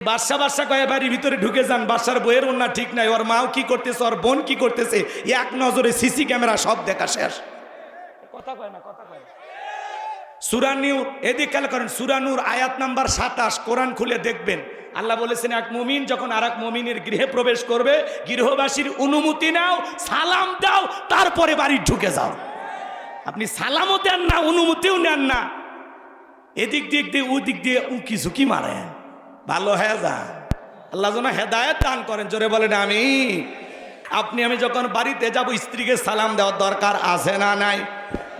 বাদশা বাদশা কয়ে বাড়ির ভিতরে ঢুকে যান। বাদশার বইয়ের ওন্না ঠিক নাই, ওর মাও কি করতেছে, ওর বোন কি করতেছে, এক নজরে সিসি ক্যামেরা সব দেখা শেষ। কথা কয় না, কথা কয় না। সূরা নূর, এদিকে খেয়াল করেন, সূরা নূর আয়াত নাম্বার 27, কোরআন খুলে দেখবেন। আল্লাহ বলেছেন এক মুমিন যখন আরেক মুমিনের গৃহে প্রবেশ করবে, গৃহবাসীর অনুমতি নাও, সালাম দাও, তারপরে বাড়ি ঢুকে যাও। আপনি সালামও দেন না, অনুমতিও নেন না, এদিক দিয়ে ওদিক দিয়ে উকি ঝুঁকি মারেন, ভালো হয়ে যান। আল্লাহ যেন হেদায়েত দান করেন, জোরে বলেন আমিন। আপনি আমি যখন বাড়িতে যাব, স্ত্রীকে সালাম দেওয়ার দরকার আছে না নাই?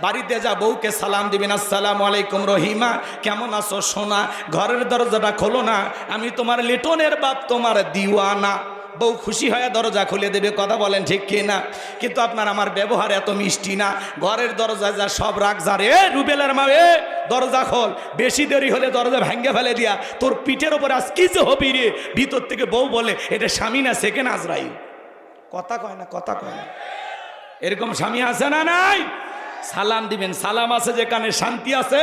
বাড়িতে যা বউকে সালাম দিবেন, আসসালামু আলাইকুম রহিমা, কেমন আছো সোনা, ঘরের দরজাটা খোলো না, আমি তোমার লিটনের বাপ, তোমার দিওয়ানা। বউ খুশি হয়ে দরজা খুলে দেবে, কথা বলেন ঠিক কি না? কিন্তু আপনার আমার ব্যবহার এত মিষ্টি না, ঘরের দরজায় যা সব রাখ যা রে রুবেলের মা, এ দরজা খোল, বেশি দেরি হলে দরজা ভেঙে ফেলে দিয়া তোর পিঠের ওপর আজ কি যে হবি রে। ভিতর থেকে বউ বলে এটা স্বামী না সেকেন্ড আজরাইল। কথা কয় না, কথা কয় না। এরকম স্বামী আছে না নাই? সালাম দিবেন, সালাম আছে যেখানে শান্তি আছে,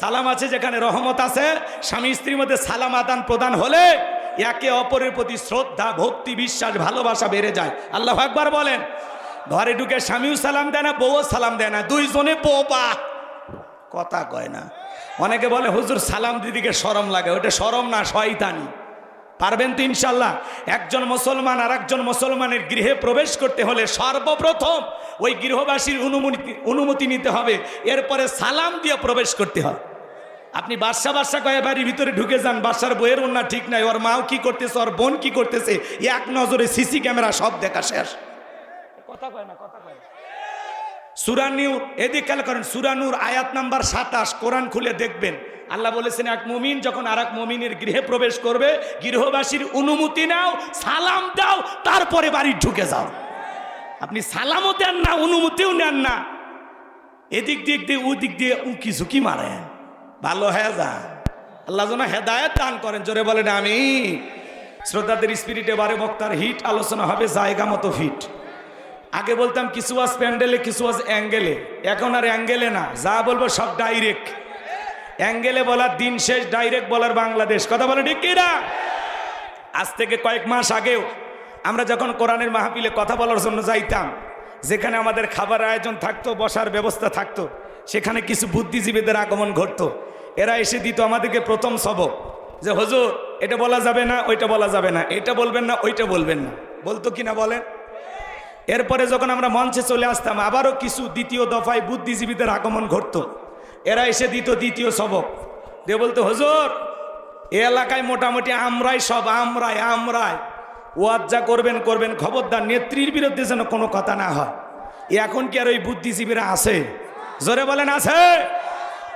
সালাম আছে যেখানে রহমত আছে। স্বামী স্ত্রীর মধ্যে সালাম আদান প্রদান হলে একে অপরের প্রতি শ্রদ্ধা, ভক্তি, বিশ্বাস, ভালোবাসা বেড়ে যায়। আল্লাহু আকবার বলেন। ঘরে ঢুকে স্বামীও সালাম দেয় না, বউও সালাম দেয় না, দুইজনে পোপা। কথা কয় না। অনেকে বলে হুজুর সালাম দিদিকে শরম লাগে, ওটা শরম না, শয়তানি। পারবেন তো ইনশাল্লাহ? একজন মুসলমান আর একজন মুসলমানের গৃহে প্রবেশ করতে হলে সর্বপ্রথম ওই গৃহবাসীর অনুমতি নিতে হবে, এরপরে সালাম দিয়ে প্রবেশ করতে হয়। আপনি বাদশা বাদশা কয়ে বাড়ির ভিতরে ঢুকে যান, বাদশার বইয়ের ওন্না ঠিক নাই, ওর মাও কি করতেছে, ওর বোন কি করতেছে, এক নজরে সিসি ক্যামেরা সব দেখা শেষ। কথা কয় না, কথা কয় না। সূরা নূর, এদিকে খেয়াল করেন, সূরা নূর আয়াত নাম্বার 27, কোরআন খুলে দেখবেন। আল্লাহ বলেছেন এক মুমিন যখন আরেক মুমিনের গৃহে প্রবেশ করবে, গৃহবাসীর অনুমতি নাও, সালাম দাও, তারপরে বাড়ি ঢুকে যাও। আপনি সালামও দেন না, অনুমতিও নেন না, এদিক দিয়ে ওদিক দিয়ে উকি ঝুঁকি মারেন, ভালো হয়ে যান। আল্লাহ যেন হেদায়েত দান করেন, জোরে বলেন আমিন। শ্রদ্ধাদের স্পিরিটে বারে বক্তার হিট আলোচনা হবে জায়গা মতো ফিট। আগে বলতাম কিছু আজ প্যান্ডেলে, কিছু আজ অ্যাঙ্গেলে, এখন আর অ্যাঙ্গেলে না, যা বলবো সব ডাইরেক্ট। অ্যাঙ্গেলে বলার দিন শেষ, ডাইরেক্ট বলার বাংলাদেশ। কথা বলে ঠিক কি না? আজ থেকে কয়েক মাস আগেও আমরা যখন কোরআনের মাহফিলে কথা বলার জন্য যাইতাম, যেখানে আমাদের খাবার আয়োজন থাকতো, বসার ব্যবস্থা থাকতো, সেখানে কিছু বুদ্ধিজীবীদের আগমন ঘটতো। এরা এসে দিত আমাদেরকে প্রথম সবক, যে হুজুর এটা বলা যাবে না, ওইটা বলা যাবে না, এটা বলবেন না, ওইটা বলবেন না, বলতো কিনা বলেন? এরপরে যখন আমরা মঞ্চে চলে আসতাম, আবারও কিছু দ্বিতীয় দফায় বুদ্ধিজীবীদের আগমন ঘটতো। এরা এসে দিত দ্বিতীয় সবক, দিয়ে বলতো হুজুর এ এলাকায় মোটামুটি আমরাই সব, আমরাই ওয়াজ যা করবেন, খবরদার নেত্রীর বিরুদ্ধে যেন কোনো কথা না হয়। এখন কি আর ওই বুদ্ধিজীবীরা আছে? জোরে বলেন আছে?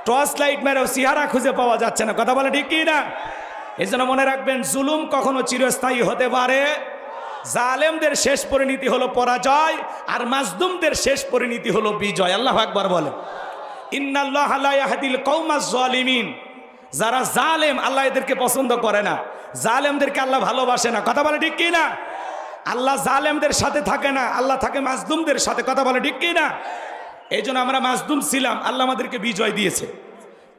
টর্চ লাইট মেরেও চেহারা খুঁজে পাওয়া যাচ্ছে না। কথা বলে ঠিক কি না? এই জন্য মনে রাখবেন, জুলুম কখনো চিরস্থায়ী হতে পারে। জালেমদের শেষ পরিণতি হলো পরাজয়, আর মাজলুমদের শেষ পরিণতি হলো বিজয়। আল্লাহু আকবার বলে। ইন্নাল্লাহা লা ইয়াহদিল কওমাজ জালিমিন। যারা জালেম, আল্লাহ এদেরকে পছন্দ করে না, জালেমদেরকে আল্লাহ ভালোবাসে না। কথা বলে ঠিক কি না? আল্লাহ জালেমদের সাথে থাকে না, আল্লাহ থাকে মাজলুমদের সাথে। কথা বলে ঠিক কি না? এই জন্য আমরা মাজলুম ছিলাম, আল্লাহ আমাদেরকে বিজয় দিয়েছে।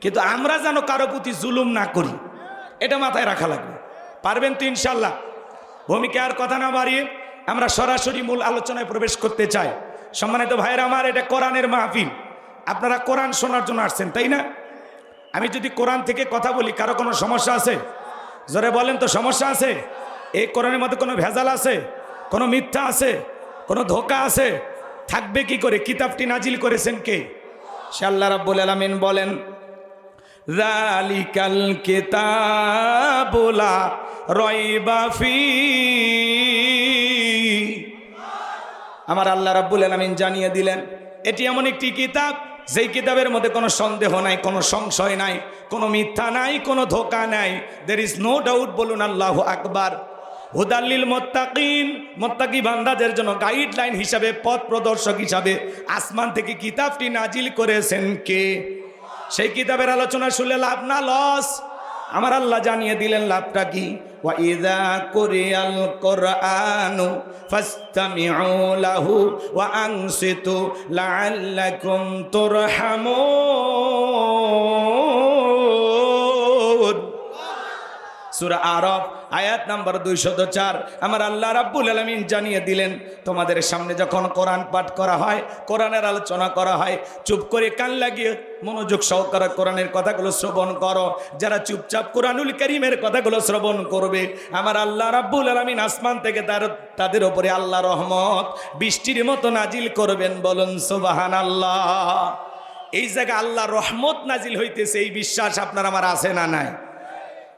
কিন্তু আমরা যেন কারো প্রতি জুলুম না করি, এটা মাথায় রাখা লাগবে। পারবেন তো ইনশাল্লাহ? ভূমিকা আর কথা না বাড়িয়ে আমরা সরাসরি মূল আলোচনায় প্রবেশ করতে চাই। সম্মানিত ভাইয়েরা আমার, এটা কোরআনের মাহফিল, আপনারা কোরআন শোনার জন্য আসছেন, তাই না? আমি যদি কোরআন থেকে কথা বলি, কারো কোনো সমস্যা আছে? জোরে বলেন তো, সমস্যা আছে? এই কোরআনের মধ্যে কোনো ভেজাল আছে? কোনো মিথ্যা আছে? কোনো ধোঁকা আছে? থাকবে কি করে? কিতাবটি নাজিল করেছেন কে? সে আল্লাহ রাব্বুল আলামিন বলেন, যালিকাল কিতাবু লা রাইবা ফীহি। আমার আল্লাহ রাব্বুল আলামিন জানিয়ে দিলেন, এটি এমন একটি কিতাব, যেই কিতাবের মধ্যে কোনো সন্দেহ নাই, কোনো সংশয় নাই, কোনো মিথ্যা নাই, কোনো ধোঁকা নাই। There is no doubt. বলুন আল্লাহু আকবার। হুদাল্লিল মুত্তাকিন, মুত্তাকি বান্দাদের জন্য গাইডলাইন হিসাবে, পথ প্রদর্শক হিসাবে আসমান থেকে কিতাবটি নাজিল করেছেন কে? সেই কিতাবের আলোচনা শুনলে লাভ না লস? আমার আল্লাহ জানিয়ে দিলেন লাভটা কি। ওয়া ইযা কুরিয়াল কুরআনু ফাসতামিউ লাহু ওয়া আনসিতু লাআল্লাকুম তুরহামুন। সূরা আরাফ আয়াত নাম্বার 204 আমার আল্লাহ রাব্বুল আলামিন জানিয়ে দিলেন, তোমাদের সামনে যখন কোরআন পাঠ করা হয়, কোরআনের আলোচনা করা হয়, চুপ করে কান লাগিয়ে মনোযোগ সহকারে কোরআনের কথাগুলো শ্রবণ করো। যারা চুপচাপ কোরআনুল কারীমের কথাগুলো শ্রবণ করবে, আমার আল্লাহ রাব্বুল আলামিন আসমান থেকে তাদের উপরে আল্লাহ রহমত বৃষ্টির মতো নাজিল করবেন। বলুন সুবহানাল্লাহ। এই জায়গায় আল্লাহ রহমত নাজিল হইতেছে, এই বিশ্বাস আপনার আমার আছে না নাই?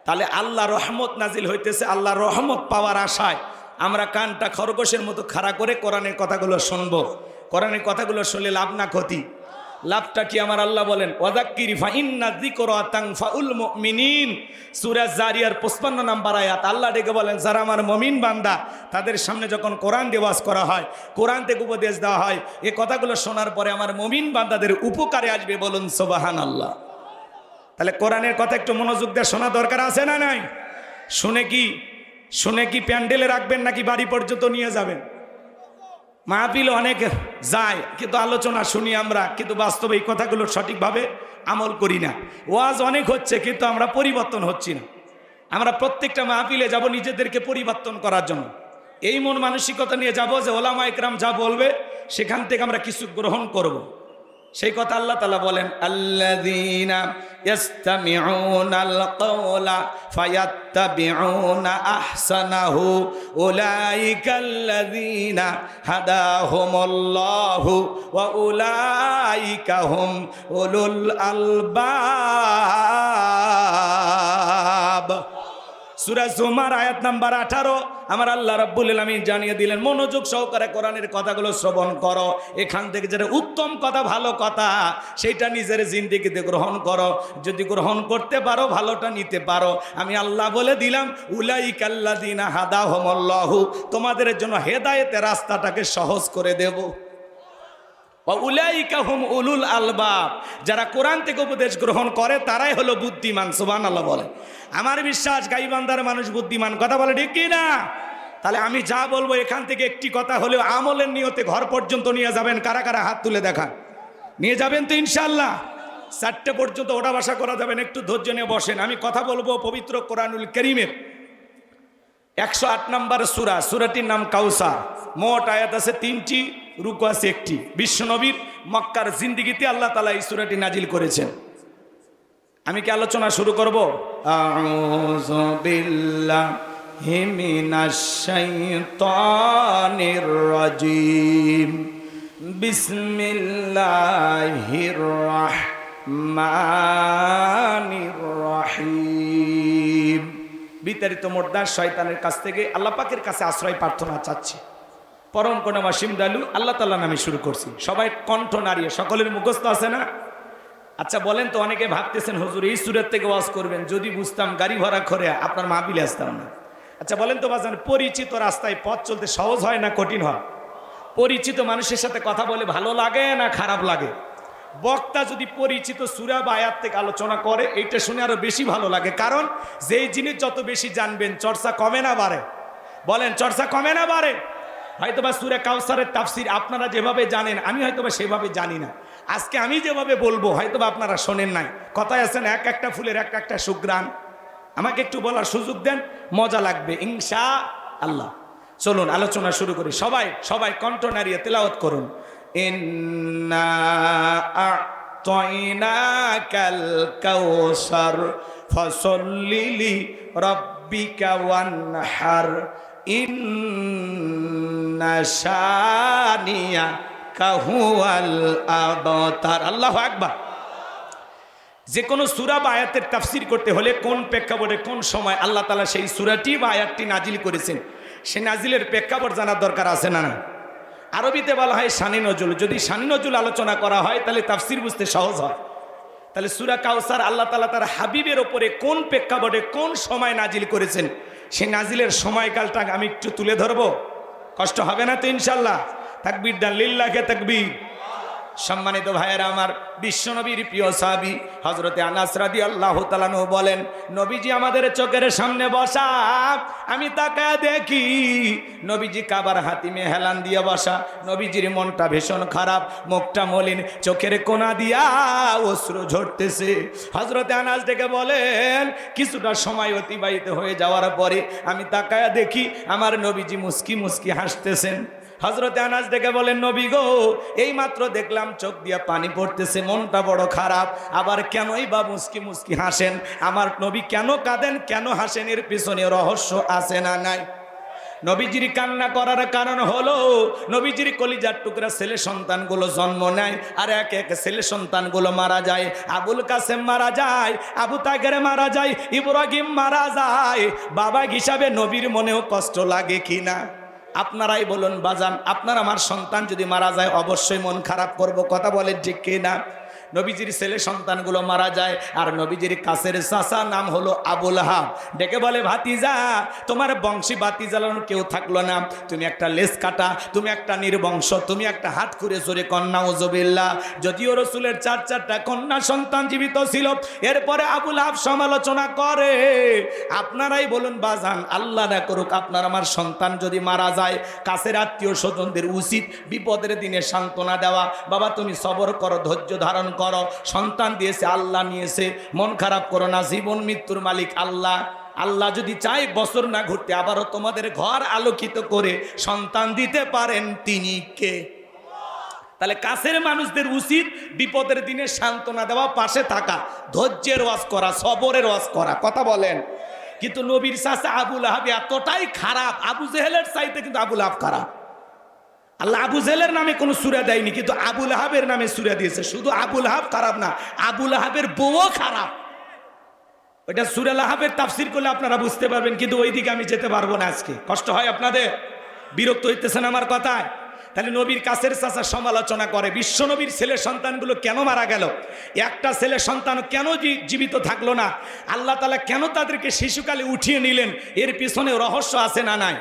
তাহলে আল্লাহ রহমত নাজিল হইতেছে, আল্লাহ রহমত পাওয়ার আশায় আমরা কানটা খরগোশের মতো খাড়া করে কোরআনের কথাগুলো শুনবো। কোরআনের কথাগুলো শুনলে লাভ না ক্ষতি? লাভটা কি আমার আল্লাহ বলেন, ওয়াযাক্কির ফাইন্না যিকরা তানফাউল মুমিনিন, সূরা জারিয়ার 55 নম্বর আয়াত। আল্লাহ ডেকে বলেন, যারা আমার মুমিন বান্দা তাদের সামনে যখন কোরআন ওয়াজ করা হয়, কোরআন থেকে উপদেশ দেওয়া হয়, এই কথাগুলো শোনার পরে আমার মুমিন বান্দাদের উপকারে আসবে। বলুন সুবহানাল্লাহ। তাহলে কোরআনের কথা একটু মনোযোগ দিয়ে শোনা দরকার আছে না নাই? শুনে কি প্যান্ডেলে রাখবেন নাকি বাড়ি পর্যন্ত নিয়ে যাবেন? মাহফিল অনেক যায়, কিন্তু আলোচনা শুনি আমরা, কিন্তু বাস্তবে এই কথাগুলো সঠিকভাবে আমল করি না। ওয়াজ অনেক হচ্ছে, কিন্তু আমরা পরিবর্তন হচ্ছি না। আমরা প্রত্যেকটা মাহফিলে যাব নিজেদেরকে পরিবর্তন করার জন্য। এই মন মানসিকতা নিয়ে যাব যে ওলামা ইকরাম যা বলবে সেখান থেকে আমরা কিছু গ্রহণ করব। সেই কথা আল্লাহ তাআলা বলেন, আল্লাযীনা ইয়াসতামিউনাল কাওলা ফায়াত্তাবিউনা আহসানাহু উলাইকাল্লাযীনা হাদাহুমুল্লাহু ওয়া উলাইকা হুম উলুল আলবাব। সূরা জুমার আয়াত নাম্বার 18 আমার আল্লাহ রাব্বুল আলামিন জানিয়ে দিলেন, মনোযোগ সহকারে কোরআনের কথাগুলো শ্রবণ করো। এখান থেকে যেটা উত্তম কথা, ভালো কথা, সেইটা নিজের জিন্দেগিতে গ্রহণ করো। যদি গ্রহণ করতে পারো, ভালোটা নিতে পারো, আমি আল্লাহ বলে দিলাম, উলাইকাল্লাযীনা হাদাহুমুল্লাহু, তোমাদের জন্য হেদায়েতের রাস্তাটাকে সহজ করে দেব। উলাইকা হুম উলুল আলবাব, যারা কোরআন থেকে উপদেশ গ্রহণ করে তারাই হলো বুদ্ধিমান। সুবহানাল্লাহ বলে। আমার বিশ্বাস গাইবান্ধার মানুষ বুদ্ধিমান, কথা বলে ঠিক কি না? তাহলে আমি যা বলবো এখান থেকে একটি কথা হলেও আমলের নিয়তে ঘর পর্যন্ত নিয়ে যাবেন। কারা কারা হাত তুলে দেখান? নিয়ে যাবেন তো ইনশাআল্লাহ? 4টে পর্যন্ত ওঠা বসা করা যাবেন, একটু ধৈর্য নিয়ে বসেন। আমি কথা বলবো পবিত্র কোরআনুল কারীমের 108 নম্বর সূরা, সূরাটির নাম কাউসার। মোট আয়াত আছে 3টি, রুকু আছে 1টি। বিশ্বনবীর মক্কার জিন্দেগিতে আল্লাহ তাআলা এই সূরাটি নাজিল করেছেন। আমি কি আলোচনা শুরু করব? আউযু বিল্লাহি মিনাশ শাইতানির রাজিম, বিসমিল্লাহির রাহমানির রহিম। বিতাড়িত মোর্দার শয়তানের কাছ থেকে আল্লাহ পাকের কাছে আশ্রয় প্রার্থনা চাচ্ছি। পরম করুণা সীম দয়ালু আল্লাহ তাআলা নামে শুরু করছি। সবাই কণ্ঠ নাড়িয়ে, সকলের মুখস্থ আছে না? আচ্ছা বলেন তো, অনেকে ভাবতেছেন হুজুর এই সূরা থেকে ওয়াজ করবেন, যদি বুঝতাম গাড়ি ভাড়া করে আপনার মাহফিলে আসতাম না। আচ্ছা বলেন তো বাজান, পরিচিত রাস্তায় পথ চলতে সহজ হয় না কঠিন হয়? পরিচিত মানুষের সাথে কথা বলে ভালো লাগে না খারাপ লাগে? বক্তা যদি পরিচিত সূরা বা আয়াত থেকে আলোচনা করে, এইটা শুনে আরো বেশি ভালো লাগে। কারণ যেই জিনিস যত বেশি জানবেন, চর্চা কমে না বাড়ে? বলেন, চর্চা কমে না বাড়ে? হয়তোবা সূরা কাউসারের তাফসীর আপনারা যেভাবে জানেন, আমি হয়তোবা সেভাবে জানি না। আজকে আমি যেভাবে বলবো হয়তোবা আপনারা শোনেন নাই। কথায় আছেন, এক একটা ফুলের এক একটা সুঘ্রাণ। আমাকে একটু বলার সুযোগ দেন, মজা লাগবে ইনশাআল্লাহ। চলুন আলোচনা শুরু করি। সবাই কণ্ঠ নাড়িয়ে তেলাওয়াত করুন। ইন্না আ'তাইনাকাল কাউসার ফাসাল্লি লিরাব্বিকা ওয়ানহার ইন্না শানিয়াকা হুয়াল আবতার। আল্লাহু আকবার। যে কোনো সূরা বা আয়াতের তাফসীর করতে হলে কোন প্রেক্ষাপটে কোন সময় আল্লাহ তাআলা সেই সূরাটি বা আয়াতটি নাজিল করেছেন, সে নাজিলের প্রেক্ষাপট জানার দরকার আছে না? আরবিতে বলা হয় শানে নজুল। যদি শানে নজুল আলোচনা করা হয় তাহলে তাফসীর বুঝতে সহজ হয়। তাহলে সূরা কাউসার আল্লাহ তাআলা তার হাবিবের ওপরে কোন প্রেক্ষাপটে কোন সময় নাজিল করেছেন, সেই নাজিলের সময়কালটা আমি একটু তুলে ধরবো। কষ্ট হবে না তো ইনশাআল্লাহ? তাকবীর দেন, লিল্লাহি তাকবীর। সম্মানিত ভাইয়েরা আমার, বিশ্বনবীর প্রিয় সাহাবী হযরতে আনাস রাদিয়াল্লাহু তাআলা আনহু বলেন, নবীজি আমাদের চোখের সামনে বসা, আমি তাকায় দেখি নবীজি কাবার হাতিমে হেলান দিয়ে বসা। নবীজির মনটা ভীষণ খারাপ, মুখটা মলিন, চোখের কোনা দিয়া অশ্রু ঝরতেছে। হযরতে আনাস ডেকে বলেন, কিছুটা সময় অতিবাহিত হয়ে যাওয়ার পরে আমি তাকায় দেখি আমার নবীজি মুস্কি মুস্কি হাসতেছেন। হযরতে আনাস ডেকে বলেন, নবী গো, এই মাত্র দেখলাম চোখ দিয়া পানি পড়তেছে, মনটা বড় খারাপ, আবার কেনই বা মুস্কি মুস্কি হাসেন? আমার নবী কেন কাঁদেন, কেন হাসেন? এর পিছনে রহস্য আছে না নাই? নবীজির কান্না করার কারণ হলো নবীজির কলিজার টুকরা ছেলে সন্তানগুলো জন্ম নেয় আর এক এক ছেলে সন্তানগুলো মারা যায়। আবুল কাসেম মারা যায়, আবু তাহের মারা যায়, ইব্রাহিম মারা যায়। বাবা হিসাবে নবীর মনেও কষ্ট লাগে কিনা? আপনারাই বলুন বাজান, আপনার আমার সন্তান যদি মারা যায় অবশ্যই মন খারাপ করব, কথা বলেন ঠিক কিনা? নবীজির ছেলে সন্তানগুলো মারা যায় আর নবীজির কাছের চাচা নাম হলো আবুল আহাব ডেকে বলে, ভাতিজা, তোমার বংশী বাতি জ্বালানোর কেউ থাকলো না, তুমি একটা লেজ কাটা, তুমি একটা নির্বংশ, তুমি একটা হাত খুঁড়ে চড়ে কন্যা উজুবিল্লাহ। যদিও রসুলের চারটা কন্যা সন্তান জীবিত ছিল, এরপরে আবুল আহাব সমালোচনা করে। আপনারাই বলুন বাজান, আল্লাহ না করুক আপনার আমার সন্তান যদি মারা যায়, কাছের আত্মীয় স্বজনদের উচিত বিপদের দিনে সান্ত্বনা দেওয়া। বাবা তুমি সবর করো, ধৈর্য ধারণ করো, সন্তান দিয়েছে আল্লাহ, নিয়েছে, মন খারাপ করো না, জীবন মৃত্যুর মালিক আল্লাহ। আল্লাহ যদি চাই বছর না ঘুরতে আবারও তোমাদের ঘর আলোকিত করে সন্তান দিতে পারেন, তিনি কে? তাহলে কাছের মানুষদের উচিত বিপদের দিনে সান্ত্বনা দেওয়া, পাশে থাকা, ধৈর্যের ওয়াজ করা, সবরের ওয়াজ করা, কথা বলেন। কিন্তু নবীর চাচা আবুল আহাব এতটাই খারাপ, আবু জেহেলের চাইতে কিন্তু আবুল আহাব খারাপ। আল্লাহ আবু জেহেলের নামে কোনো সূরা দেয়নি, কিন্তু আবুল আহাবের নামে সূরা দিয়েছে। শুধু আবুল আহাব খারাপ না, আবুল আহাবের বউও খারাপ। ওইটা সূরা আহাবের তাফসীর করলে আপনারা বুঝতে পারবেন, কিন্তু ওইদিকে আমি যেতে পারবো না আজকে। কষ্ট হয় আপনাদের? বিরক্ত হইতেছেন আমার কথায়? তাহলে নবীর কাছের চাচা সমালোচনা করে, বিশ্ব নবীর ছেলে সন্তানগুলো কেন মারা গেল? একটা ছেলে সন্তান কেন জীবিত থাকলো না? আল্লাহ তাআলা কেন তাদেরকে শিশুকালে উঠিয়ে নিলেন? এর পিছনে রহস্য আছে না নাই?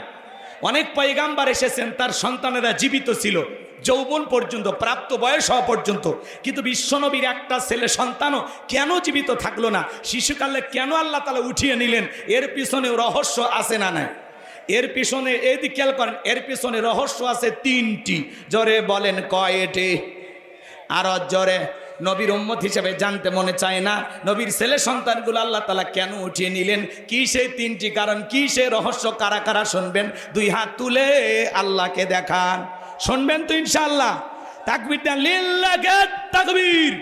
অনেক পয়গাম্বার এসেছেন, তার সন্তানেরা জীবিত ছিল যৌবন পর্যন্ত, প্রাপ্ত বয়স হওয়া পর্যন্ত, কিন্তু বিশ্বনবীর একটা ছেলে সন্তানও কেন জীবিত থাকলো না? শিশুকালে কেন আল্লাহ তাআলা উঠিয়ে নিলেন? এর পিছনে রহস্য আছে না নাই? এর পিছনে এদিকে খেয়াল করেন, এর পিছনে রহস্য আছে তিনটি। জোরে বলেন কয়টি? আরো জোরে। নবীর উম্মত হিসেবে জানতে মনে চায় না নবীর ছেলে সন্তানগুলো আল্লাহ তাআলা কেন উঠিয়ে নিলেন? কি সেই তিনটি কারণ, কি সেই রহস্য? কারা কারা শুনবেন? দুই হাত তুলে আল্লাহকে দেখান। শুনবেন তো ইনশাআল্লাহ? তাকবীর দেন, লিল্লাহি তাকবীর।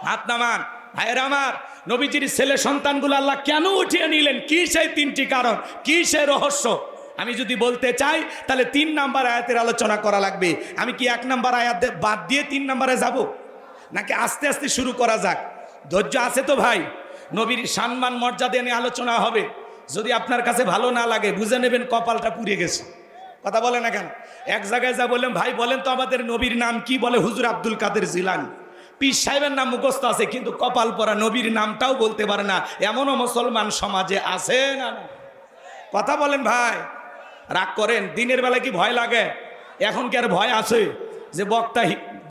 হাত নামান। ভাইয়েরা আমার, নবীজির ছেলে সন্তানগুলো আল্লাহ কেন উঠিয়ে নিলেন? কি সেই তিনটি কারণ, কি সেই রহস্য? আমি যদি বলতে চাই তাহলে 3 নাম্বার আয়াতের আলোচনা করা লাগবে। আমি কি 1 নাম্বার আয়াত বাদ দিয়ে 3 নাম্বারে যাব, নাকি আস্তে আস্তে শুরু করা যাক? ধৈর্য আছে তো ভাই? নবীর সম্মান মর্যাদা নিয়ে আলোচনা হবে। যদি আপনার কাছে ভালো না লাগে বুঝে নেবেন কপালটা পুড়ে গেছে। কথা বলে না কেন? এক জায়গায় যা বললেন, ভাই বলেন তো আমাদের নবীর নাম কি? বলে হুজুর আব্দুল কাদের জিলানী। পীর সাহেবের নাম মুখস্থ আছে, কিন্তু কপাল পরা নবীর নামটাও বলতে পারে না। এমনও মুসলমান সমাজে আছে না? কথা বলেন ভাই। রাগ করেন? দিনের বেলা কি ভয় লাগে? এখন কি আর ভয় আছে যে বক্তা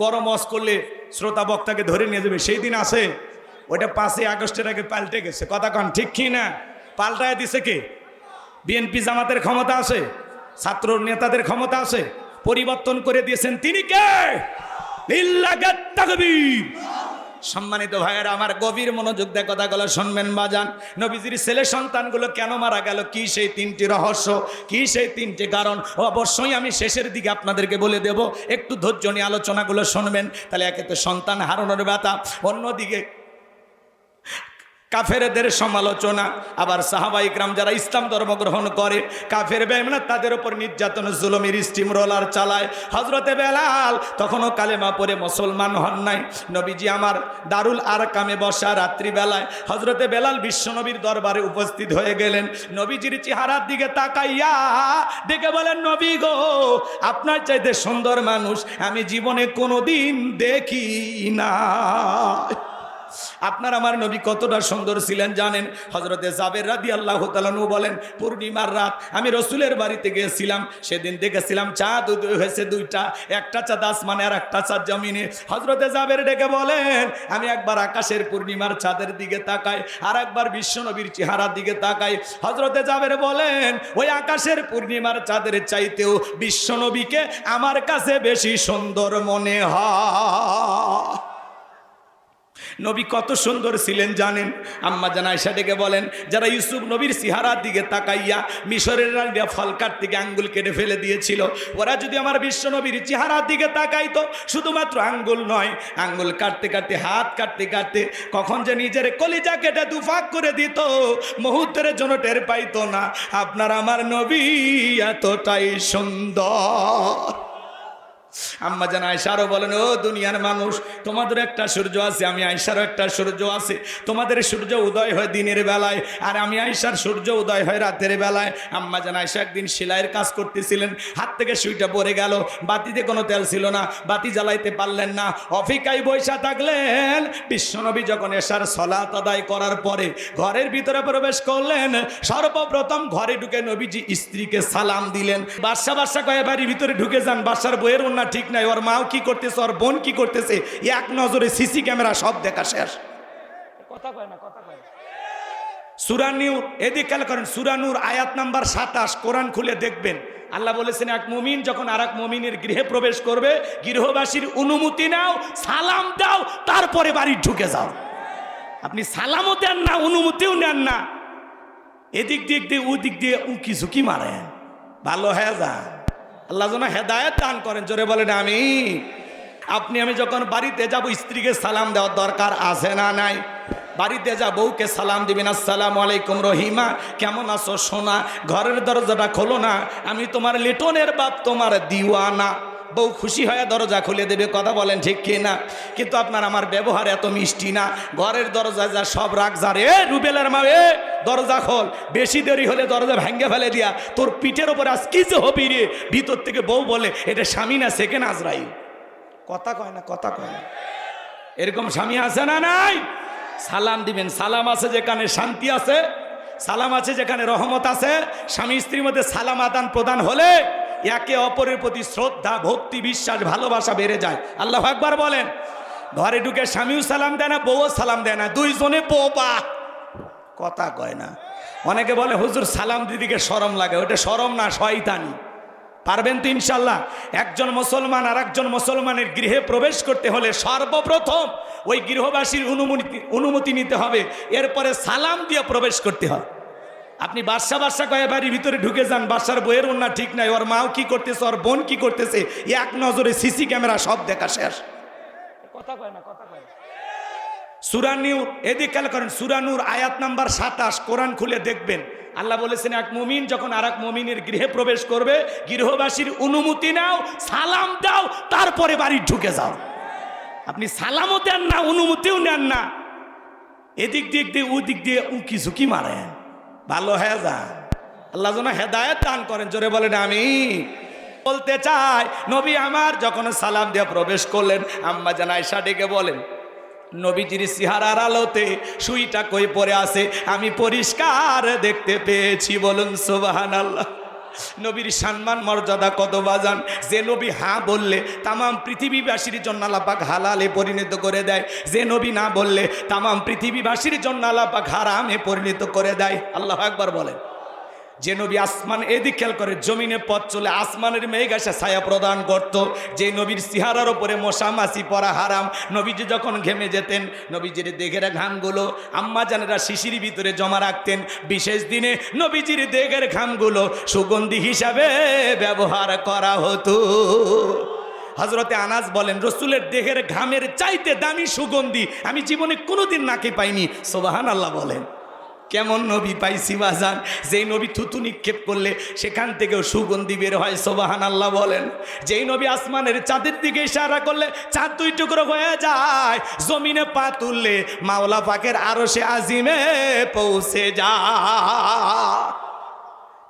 গরম ওয়াজ করলে শ্রোতা বক্তাকে ধরে নিয়ে যাবে? সেই দিন আছে? ওইটা 5ই আগস্টের আগে পাল্টে গেছে। কথা কন ঠিক কি না? পাল্টায় দিছে কে? বিএনপি জামাতের ক্ষমতা আছে, ছাত্র নেতাদের ক্ষমতা আছে, পরিবর্তন করে দিয়েছেন তিনি কে? লিল্লাহি তাকবীর। সম্মানিত ভাইয়েরা আমার, গভীর মনোযোগ দিয়ে কথাগুলো শুনবেন বাজান। নবীজির ছেলে সন্তানগুলো কেন মারা গেল? কি সেই 3টি রহস্য, কি সেই 3টি কারণ? অবশ্যই আমি শেষের দিকে আপনাদেরকে বলে দেব, একটু ধৈর্য নিয়ে আলোচনাগুলো শুনবেন। তাহলে একে তো সন্তান হারানোর ব্যথা, অন্যদিকে কাফেরদের সমালোচনা, আবার সাহাবা ইকরাম যারা ইসলাম ধর্ম গ্রহণ করে, কাফের বেঈমান তাদের উপর নির্যাতন জুলুমের স্টিম রোলার চালায়। হযরতে বেলাল তখনও কালেমা পড়ে মুসলমান হন নাই। নবীজি আমার দারুল আরকামে বসা রাত্রিবেলায় হযরতে বেলাল বিশ্বনবীর দরবারে উপস্থিত হয়ে গেলেন। নবীজির চেহারার দিকে তাকাইয়া দেখে বলেন, নবী গো, আপনার চাইতে সুন্দর মানুষ আমি জীবনে কোনোদিন দেখি না। আপনার আমার নবী কতটা সুন্দর ছিলেন জানেন? হযরতে জাবের রাদিয়াল্লাহু তাআলা আনহু বলেন, পূর্ণিমার রাত আমি রাসূলের বাড়িতে গিয়েছিলাম, সেদিন দেখেছিলাম চাঁদ উদয় হয়েছে দুইটা, একটা চাঁদ আসমানে আর একটা চাঁদ জমিনে। হযরতে জাবের ডেকে বলেন, আমি একবার আকাশের পূর্ণিমার চাঁদের দিকে তাকাই, আর একবার বিশ্বনবীর চেহারার দিকে তাকাই। হযরতে জাবের বলেন, ওই আকাশের পূর্ণিমার চাঁদের চাইতেও বিশ্বনবীকে আমার কাছে বেশি সুন্দর মনে হয়। নবী কত সুন্দর ছিলেন জানেন? আম্মা জান আয়েশা ডেকে বলেন, যারা ইউসুফ নবীর চেহারার দিকে তাকাইয়া মিশরের রানীরা ফল কাটতে গিয়ে আঙ্গুল কেটে ফেলে দিয়েছিল, ওরা যদি আমার বিশ্ব নবীর চেহারার দিকে তাকাইতো, শুধুমাত্র আঙ্গুল নয়, আঙ্গুল কাটতে কাটতে হাত কাটতে কাটতে কখন যে নিজের কলিজা কেটে দুফাক করে দিত, মুহূর্তের জন্য টের পাইতো না। আপনার আমার নবী এতটাই সুন্দর। আম্মা জান আয়েশা আরো বলেন, ও দুনিয়ার মানুষ, তোমাদের একটা সূর্য আছে, আমি আয়েশারও একটা সূর্য আছে। তোমাদের সূর্য উদয় হয় দিনের বেলায়, আর আমি আয়েশার সূর্য উদয় হয় রাতের বেলায়। আম্মা জান আয়েশা একদিন সেলাইয়ের কাজ করতেছিলেন, হাত থেকে সুইটা পড়ে গেল, বাতিতে কোনো তেল ছিল না, বাতি জ্বালাইতে পারলেন না, অফিকায় বৈশা থাকলেন। বিশ্বনবী যখন এশার সালাত আদায় করার পরে ঘরের ভিতরে প্রবেশ করলেন, সর্বপ্রথম ঘরে ঢুকে নবীজি স্ত্রীকে সালাম দিলেন। বাদশা কয়ে বাড়ির ভিতরে ঢুকে যান, বাদশার বইয়ের ওন্না ঠিক নাই, ওর মাও কি করতেছে, ওর বোন কি করতেছে, এক নজরে সিসি ক্যামেরা সব দেখা শেষ। কথা কয় না, কথা কয় না। সূরা নূর, এদিকে খেয়াল করেন, সূরা নূর আয়াত নাম্বার 27, কোরআন খুলে দেখবেন। আল্লাহ বলেছেন, এক মুমিন যখন আরেক মুমিনের গৃহে প্রবেশ করবে, গৃহবাসীর অনুমতি নাও, সালাম দাও, তারপরে বাড়ি ঢুকে যাও। আপনি সালামও দেন না, অনুমতিও নেন না, এদিক দিয়ে ওদিক দিয়ে উকি ঝুঁকি মারেন, ভালো হয়ে যান। আল্লাহ যেন হেদায়েত দান করেন, জোরে বলেন আমিন। আপনি আমি যখন বাড়িতে যাব, স্ত্রীকে সালাম দেওয়ার দরকার আছে না নাই? বাড়িতে যা বউকে সালাম দিবেন, আসসালামু আলাইকুম রহিমা, কেমন আছো সোনা, ঘরের দরজাটা খোলো না, আমি তোমার লিটনের বাপ, তোমার দিওয়ানা। বউ খুশি হয়ে দরজা খুলে দেবে, কথা বলেন ঠিক কিনা? কিন্তু আপনার আমার ব্যবহার এত মিষ্টি না, ঘরের দরজা যা সব রাখ যা রে, রুবেলের মা, এ দরজা খোল, বেশি দেরি হলে দরজা ভেঙে ফেলে দিয়া তোর পিঠের ওপর আজ কি যে হবি রে। ভিতর থেকে বউ বলে, এটা স্বামী না সেকেন্ড আজরাইল। কথা কয় না, কথা কয় না। এরকম স্বামী আছে না নাই? সালাম দিবেন, সালাম আছে যেখানে শান্তি আছে, সালাম আছে যেখানে রহমত আছে। স্বামী স্ত্রীর মধ্যে সালাম আদান প্রদান হলে একে অপরের প্রতি শ্রদ্ধা, ভক্তি, বিশ্বাস, ভালোবাসা বেড়ে যায়। আল্লাহু আকবার বলেন। ঘরে ঢুকে স্বামীও সালাম দেয় না, বউও সালাম দেয় না, দুইজনে বোবা। কথা কয় না। অনেকে বলে হুজুর সালাম দিদিকে শরম লাগে, ওটা শরম না, শয়তানি। পারবেন তো ইনশাল্লাহ? একজন মুসলমান আর একজন মুসলমানের গৃহে প্রবেশ করতে হলে সর্বপ্রথম ওই গৃহবাসীর অনুমতি নিতে হবে, এরপরে সালাম দিয়ে প্রবেশ করতে হয়। আপনি বাদশা কয়ে বাড়ির ভিতরে ঢুকে যান, বাদশার বইয়ের ওন্না ঠিক নাই, ওর মাও কি করতেছে, ওর বোন কি করতেছে, এক নজরে সিসি ক্যামেরা সব দেখা শেষ। কথা কয় না, কথা কয় না। সূরা নূর, এদিকে খেয়াল করেন, সূরা নূর আয়াত নাম্বার 27, কোরআন খুলে দেখবেন। আল্লাহ বলেছেন, এক মুমিন যখন আরেক মুমিনের গৃহে প্রবেশ করবে, গৃহবাসীর অনুমতি নাও, সালাম দাও, তারপরে বাড়ি ঢুকে যাও। আপনি সালামও দেন না, অনুমতিও নেন না, এদিক দিয়ে ওদিক দিয়ে উকি ঝুঁকি মারেন, ভালো হয়ে যান। আল্লাহ যেন হেদায়েত দান করেন, জোরে বলেন আমিন। বলতে চাই, নবী আমার যখন সালাম দিয়ে প্রবেশ করলেন, আম্মা জান আয়েশা ডেকে বলেন, নবীজির চেহারার আলোতে সুইটা কই পড়ে আছে আমি পরিষ্কার দেখতে পেয়েছি। বলুন সুবহানাল্লাহ। নবীর সম্মান মর্যাদা কত বাজান, যে নবী হ্যাঁ বললে তামাম পৃথিবীবাসীর জন্য আল্লাহ পাক হালালে পরিণত করে দেয়, যে নবী না বললে তামাম পৃথিবীবাসীর জন্য আল্লাহ পাক হারামে পরিণত করে দেয়। আল্লাহু আকবার বলেন। যে নবী আসমান, এদিক খেয়াল করে, জমিনে পথ চলে আসমানের মেঘ এসে ছায়া প্রদান করত, যে নবীর চেহারার ওপরে মশা মাছি পরা হারাম। নবীজি যখন ঘেমে যেতেন, নবীজির দেহের ঘামগুলো আম্মা জানেরা শিশির ভিতরে জমা রাখতেন। বিশেষ দিনে নবীজির দেহের ঘামগুলো সুগন্ধি হিসাবে ব্যবহার করা হতো। হযরতে আনাস বলেন, রসুলের দেহের ঘামের চাইতে দামি সুগন্ধি আমি জীবনে কোনোদিন নাকে পাইনি। সুবহানাল্লাহ বলেন। কেমন নবী পাইছি বাজান, যেই নবী থুতু নিক্ষেপ করলে সেখান থেকেও সুগন্ধি বের হয়। সুবহানাল্লাহ বলেন। যেই নবী আসমানের চাঁদের দিকে ইশারা করলে চাঁদ দুই টুকরো হয়ে যায়, জমিনে পা তুললে মাওলা পাকের আরশে আজিমে পৌঁছে যায়।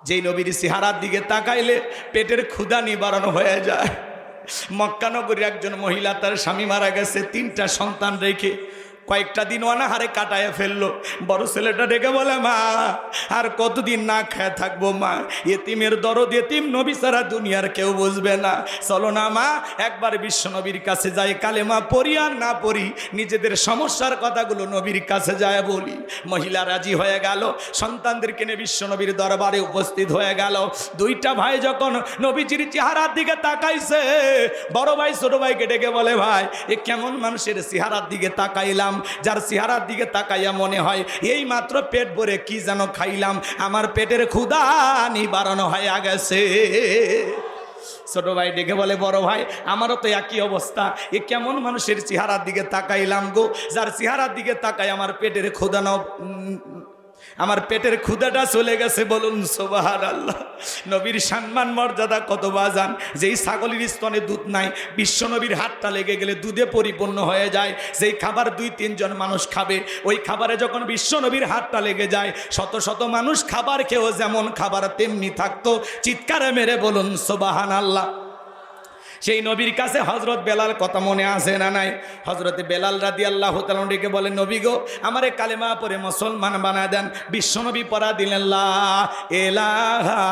যেই নবীর চেহারার দিকে তাকাইলে পেটের ক্ষুধা নিবারণ হয়ে যায়। মক্কা নগরীর একজন মহিলা, তার স্বামী মারা গেছে, 3টা সন্তান রেখে কয়েকটা দিন অনাহারে কাটায় ফেললো। বড় ছেলেটা ডেকে বলে, মা আর কতদিন না খেয়ে থাকবো মা, এতিমের দরদ এতিম নবী ছাড়া দুনিয়ার কেউ বুঝবে না, চলো না মা একবার বিশ্ব নবীর কাছে যাই, কালেমা পড়ি আর না পড়ি নিজেদের সমস্যার কথাগুলো নবীর কাছে যায় বলি। মহিলা রাজি হয়ে গেল, সন্তানদেরকে নিয়ে বিশ্ব নবীর দরবারে উপস্থিত হয়ে গেল। দুইটা ভাই যখন নবীজির চেহারার দিকে তাকাইছে, বড় ভাই ছোট ভাইকে ডেকে বলে, ভাই এ কেমন মানুষের চেহারার দিকে তাকাইলাম, যার চেহারার দিকে তাকাইয়া মনে হয় এই মাত্র পেট ভরে কি যেন খাইলাম, আমার পেটের ক্ষুধা নিবারণ হয়ে গেছে। ছোট ভাই ডেকে বলে, বড় ভাই আমারও তো একই অবস্থা, এ কেমন মানুষের চেহারার দিকে তাকাইলাম গো, যার চেহারার দিকে তাকাই আমার পেটের ক্ষুধা আমার পেটের ক্ষুধাটা চলে গেছে, বলুন সুবহানাল্লাহ। নবীর সম্মান মর্যাদা কত বাজান, যেই ছাগলের স্তনে দুধ নাই, বিশ্ব নবীর হাতটা লেগে গেলে দুধে পরিপূর্ণ হয়ে যায়। যেই খাবার 2-3 জন মানুষ খাবে, ওই খাবারে যখন বিশ্ব নবীর হাতটা লেগে যায়, শত শত মানুষ খাবার খেয়েও যেমন খাবার তেমনি থাকতো। চিৎকারে মেরে বলুন সুবহানাল্লাহ। সেই নবীর কাছে হজরত বেলাল কথা মনে আসে না নাই? হজরতে বেলাল রাদিয়াল্লাহু তাআলা ডেকে বলে, নবী গো আমারে কালেমা পড়ে মুসলমান বানায় দেন। বিশ্বনবী পড়া দিলেন, লা ইলাহা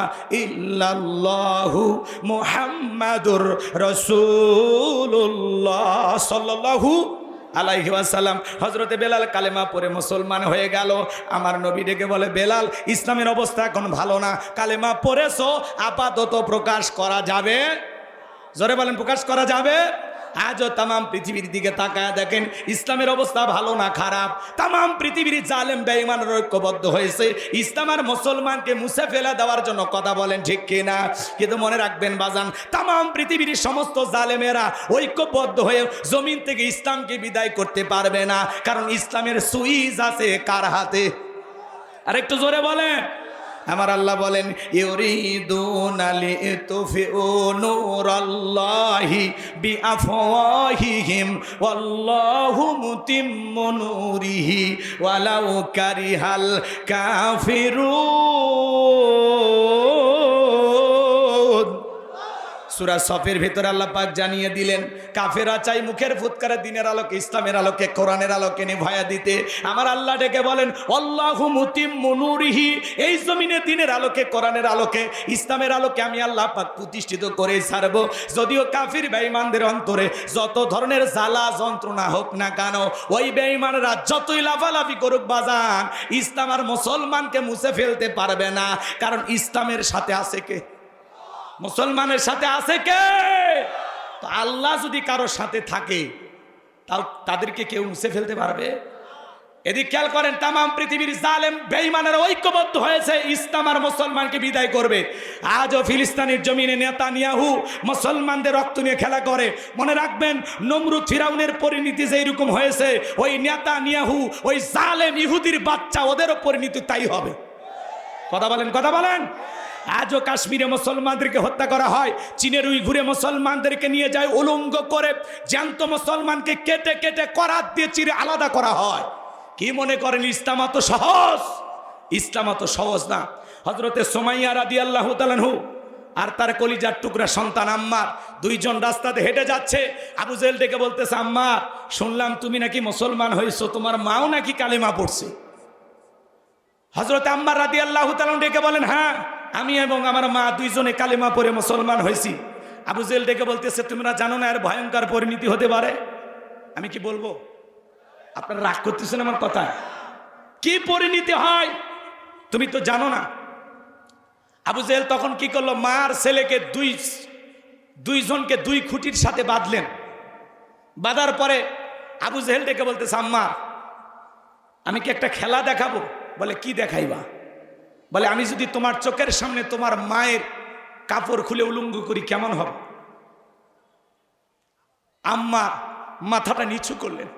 ইল্লাল্লাহু মুহাম্মাদুর রাসূলুল্লাহ সাল্লাল্লাহু আলাইহি ওয়াসাল্লাম। হজরতে বেলাল কালেমা পড়ে মুসলমান হয়ে গেল। আমার নবী ডেকে বলে, বেলাল ইসলামের অবস্থা এখন ভালো না, কালেমা পড়েছো আপাতত প্রকাশ করা যাবে? জোরে বলেন, প্রকাশ করা যাবে? আজও তামাম পৃথিবীর দিকে তাকায় দেখেন ইসলামের অবস্থা ভালো না খারাপ। তামাম পৃথিবীর জালেম বেঈমানরা ঐক্যবদ্ধ হয়েছে ইসলাম আর মুসলমানকে মুছে ফেলে দেওয়ার জন্য, কথা বলেন ঠিক কিনা? কিন্তু মনে রাখবেন বাজান, তামাম পৃথিবীর সমস্ত জালেমেরা ঐক্যবদ্ধ হয়ে জমিন থেকে ইসলামকে বিদায় করতে পারবে না, কারণ ইসলামের সুইচ আছে কার হাতে? আর একটু জোরে বলেন। আমার আল্লাহ বলেন, ইউরিদুনা লিতুফিউ নূরাল্লাহি বিআফওয়াহিহিম ওয়াল্লাহু মুতিম্মু নূরিহি ওয়ালাউ কারিহাল কাফিরুন। সূরা সফের ভিতরে আল্লাহ পাক জানিয়ে দিলেন, কাফেররা চাই মুখের ফুৎকারে দিনের আলোকে, ইসলামের আলোকে, কোরআনের আলোকে নিভায়া দিতে। আমার আল্লাহ ডেকে বলেন, আল্লাহু মুতিম্মু নূরিহি, এই জমিনে দিনের আলোকে, কোরআনের আলোকে, ইসলামের আলোকে আমি আল্লাহ পাক প্রতিষ্ঠিত করে ছাড়ব। যদিও কাফির বেঈমানদের অন্তরে যত ধরনের জ্বালা যন্ত্রণা হোক না কেন, ওই বেঈমানরা যতই লাফালাফি করুক বাজান, ইসলাম আর মুসলমানকে মুছে ফেলতে পারবে না, কারণ ইসলামের সাথে আছে কে? মুসলমানের সাথে আছে কে? তো আল্লাহ যদি কারোর সাথে থাকে তাও তাদেরকে কেউ মুছে ফেলতে পারবে? এদিকে খেয়াল করেন, তামাম পৃথিবীর জালেম বেঈমানেরা ঐক্যবদ্ধ হয়েছে ইসলাম আর মুসলমানকে বিদায় করবে। আজও ফিলিস্তিনের জমিনে নেতানিয়াহু মুসলমানদের রক্ত নিয়ে খেলা করে। মনে রাখবেন, নমরুদ ফিরাউনের পরিণতি যে এরকম হয়েছে, ওই নেতানিয়াহু, ওই জালেম ইহুদির বাচ্চা, ওদেরও পরিণতি তাই হবে। কথা বলেন, কথা বলেন। আজও কাশ্মীরে মুসলমানদেরকে হত্যা করা হয়, চীনের উইঘুরে মুসলমানদেরকে নিয়ে যায় উলঙ্গ করে, জ্যান্ত মুসলমানকে কেটে কেটে করাত দিয়ে চিরে আলাদা করা হয়। কি মনে করেন ইসলাম এত সহজ? ইসলাম এত সহজ না। হযরতে সুমাইয়া রাদিয়াল্লাহু তাআলা আর তার কলিজার টুকরা সন্তান আম্মার দুইজন রাস্তাতে হেঁটে যাচ্ছে। আবু জেহেল ডেকে বলতেছে, আম্মার শুনলাম তুমি নাকি মুসলমান হয়েছো, তোমার মাও নাকি কালেমা পড়ছে। হযরতে আম্মার রাদিয়াল্লাহু তাআলা ডেকে বলেন, হ্যাঁ আমি এবং আমার মা দুইজনে কালেমা পড়ে মুসলমান হয়েছি। আবু জেহেল ডেকে বলতেছে, তোমরা জানো না এর ভয়ঙ্কর পরিণতি হতে পারে? আমি কি বলবো? আপনারা রাগ করতেছেন আমার কথা? কি পরিণতি হয় তুমি তো জানো না। আবু জেহেল তখন কি করলো, মার ছেলেকে দুইজনকে 2 খুঁটির সাথে বাঁধলেন। বাঁধার পরে আবু জেহেল ডেকে বলতেছে, আম্মা আমি কি একটা খেলা দেখাবো? বলে, কি দেখাইবা? বলে, আমি যদি তোমার চোখের সামনে তোমার মায়ের কাপড় খুলে উলঙ্গ করি কেমন হবে? আম্মা মাথাটা নিচু করলেন,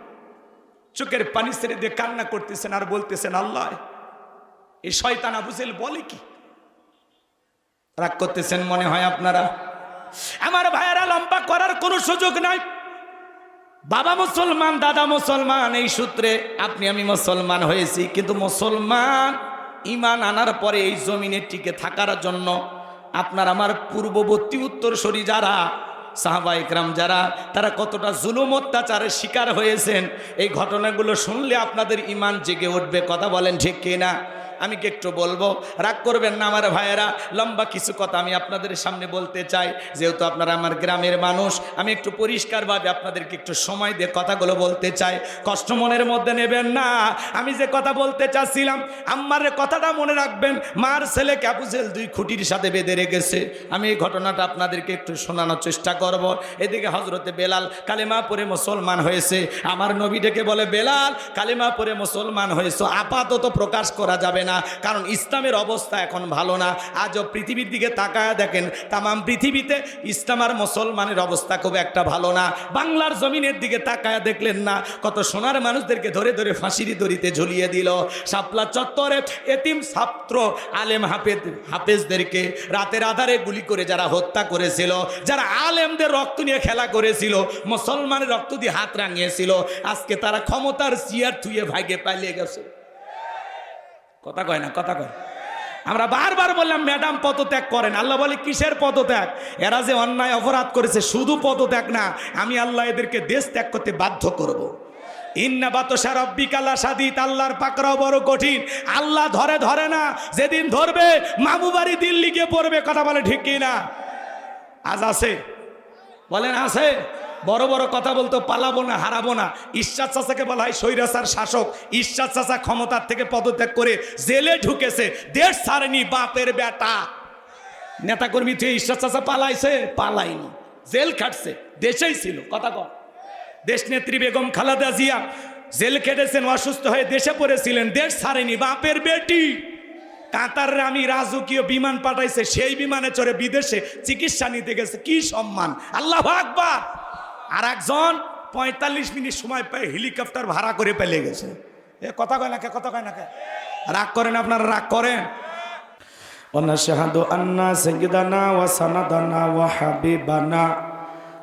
চোখের পানি ছেড়ে দিয়ে কান্না করতেছেন আর বলতেছেন, আল্লাহ এই শয়তান আবু জেহেল বলে কি? রাগ করতেছেন মনে হয় আপনারা। আমার ভাইয়েরা, লম্বা করার কোনো সুযোগ নাই। বাবা মুসলমান, দাদা মুসলমান, এই সূত্রে আপনি আমি মুসলমান হয়েছি। কিন্তু মুসলমান ঈমান আনার পরে এই জমিনে টিকে থাকার জন্য আপনার আমার পূর্ববর্তী উত্তরসূরি যারা সাহাবা ইকরাম যারা, তারা কতটা জুলুম অত্যাচারের শিকার হয়েছেন, এই ঘটনাগুলো শুনলে আপনাদের ঈমান জেগে উঠবে। কথা বলেন ঠিক কিনা? আমি কি একটু বলবো? রাগ করবেন না আমার ভাইয়েরা, লম্বা কিছু কথা আমি আপনাদের সামনে বলতে চাই। যেহেতু আপনারা আমার গ্রামের মানুষ, আমি একটু পরিষ্কারভাবে আপনাদেরকে একটু সময় দিয়ে কথাগুলো বলতে চাই। কষ্ট মনের মধ্যে নেবেন না। আমি যে কথা বলতে চাচ্ছিলাম, আম্মার কথাটা মনে রাখবেন। মার ছেলেকে আবু জেহেল 2 খুঁটির সাথে বেঁধে রেখেছে। আমি এই ঘটনাটা আপনাদেরকে একটু শোনানোর চেষ্টা করব। এদিকে হজরতে বেলাল কালেমা পড়ে মুসলমান হয়েছে। আমার নবী ডেকে বলে, বেলাল কালেমা পড়ে মুসলমান হয়েছে, আপাতত প্রকাশ করা যাবে না, কারণ ইসলামের অবস্থা এখন ভালো না। আজও পৃথিবীর দিকে তাকায় দেখেন, তামাম পৃথিবীতে ইসলাম আর মুসলমানের অবস্থা খুব একটা ভালো না। বাংলার জমিনের দিকে তাকায় দেখলেন না, কত সোনার মানুষদেরকে ধরে ধরে ফাঁসির দড়িতে ঝুলিয়ে দিল। শাপলা চত্বরে এতিম ছাত্র আলেম হাফেজদেরকে রাতের আধারে গুলি করে যারা হত্যা করেছিল, যারা আলেমদের রক্ত নিয়ে খেলা করেছিল, মুসলমানের রক্ত দিয়ে হাত রাঙিয়েছিল, আজকে তারা ক্ষমতার চেয়ার থুয়ে ভাগে পালিয়ে গেছে। কথা কয় না? কথা কয়। আমরা বারবার বললাম ম্যাডাম পদত্যাগ করেন। আল্লাহ বলে কিসের পদত্যাগ? এরা যে অন্যায় অপরাধ করেছে, শুধু পদত্যাগ না, আমি আল্লাহ এদেরকে দেশ ত্যাগ করতে বাধ্য করব। ইন্না বাতশা রাব্বিকা লাশাদীদ, আল্লাহর পাকড়াও বড় কঠিন। আল্লাহ ধরে ধরে না, যেদিন ধরবে মামু বাড়ি দিল্লি গিয়ে পড়বে। কথা বলে ঠিক কি না? আজ আছে? বলেন আছে? বড় বড় কথা বলতো পালাবো না, হারাবো না। ঈশ্বর চাচাকে বলা হয় স্বৈরাচার শাসক। ঈশ্বর চাচা ক্ষমতার থেকে পদত্যাগ করে জেলে ঢুকেছে, দেশ ছাড়েনি। বাপের বেটা নেতাকর্মী থেকে ঈশ্বর চাচা পালাইছে? পালাইনি, জেল খাটছে, দেশেই ছিল। কথা কর। দেশ নেত্রী বেগম খালেদা জিয়া জেল খেটেছেন, অসুস্থ হয়ে দেশে পড়েছিলেন, দেশ ছাড়েনি। বাপের বেটি কাতারে আমি রাজকীয় বিমান পাঠাইছে, সেই বিমানে চড়ে বিদেশে চিকিৎসা নিতে গেছে। কি সম্মান! আল্লাহু আকবার। আর একজন 45 মিনিট সময় পেয়ে হেলিকপ্টার ভাড়া করে পেলে গেছে। এ কথা কয় না কে? কথা কয় না কে? রাগ করেন আপনারা? রাগ করেন? ওয়ানাশহাদু আন্না সাইয়্যিদানা ওয়া সানাদানা ওয়া হাবিবানা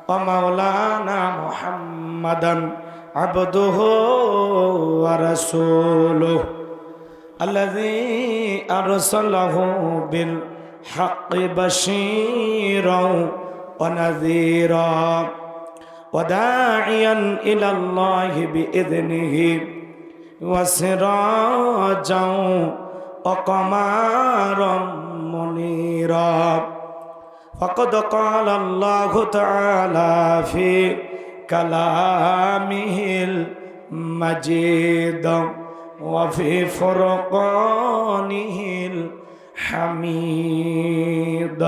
ওয়া মাওলানা মুহাম্মাদান আবদুহু ওয়া রাসূলুহু আল্লাযী আরসালাহু বিল হাক্কি বাশীরাও ওয়া নাযীরা وداعيا إلى الله بإذنه وسراجا وقمرا منيرا فقد قال الله تعالى في كلامه المجيد وفي فرقانه الحميد।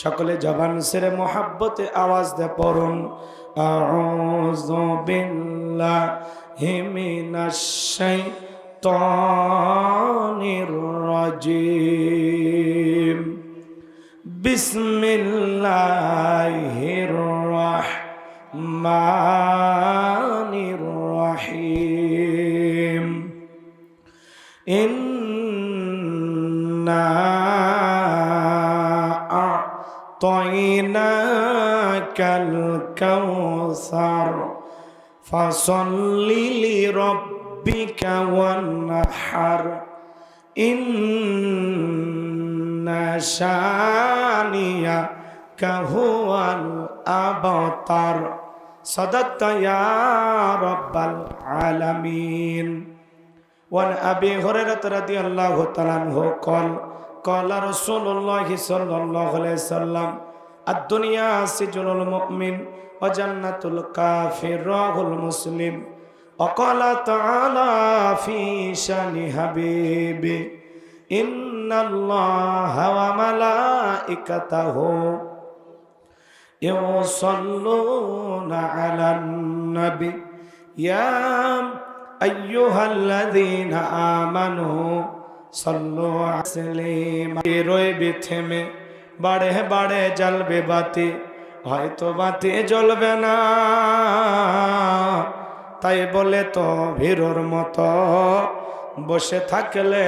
সকলে জবান ছেড়ে মোহাব্বতে আওয়াজ দে পড়ুন, আউযু বিল্লাহি মিনাশ শাইতানির রাজিম, বিসমিল্লাহির রাহমানির রাহিম। ইন্না আ'তাইনাকাল কাউসার ফাসাল্লি লিরাব্বিকা ওয়ানহার ইন্না শানিয়াকা হুয়াল আবতার। সাদাক্তা ইয়া রাব্বাল আলামিন। ওয়ান আবি হুরায়রা রাদিয়াল্লাহু তাআলা আনহু قال قال رسول الله صلى الله عليه وسلم الدنيا سجن المؤمن وجنة الكافر رواه مسلم. وقال تعالى في شان حبيبي إن الله وملائكته يصلون على النبي يا أيها الذين آمنوا সল্লু তাসলিমা। রইবে থেমে, বাড়ে বাড়ে জ্বলবে বাতি, হয়তো বাতি জ্বলবে না, তাই বলে তো ভীরুর মতো বসে থাকলে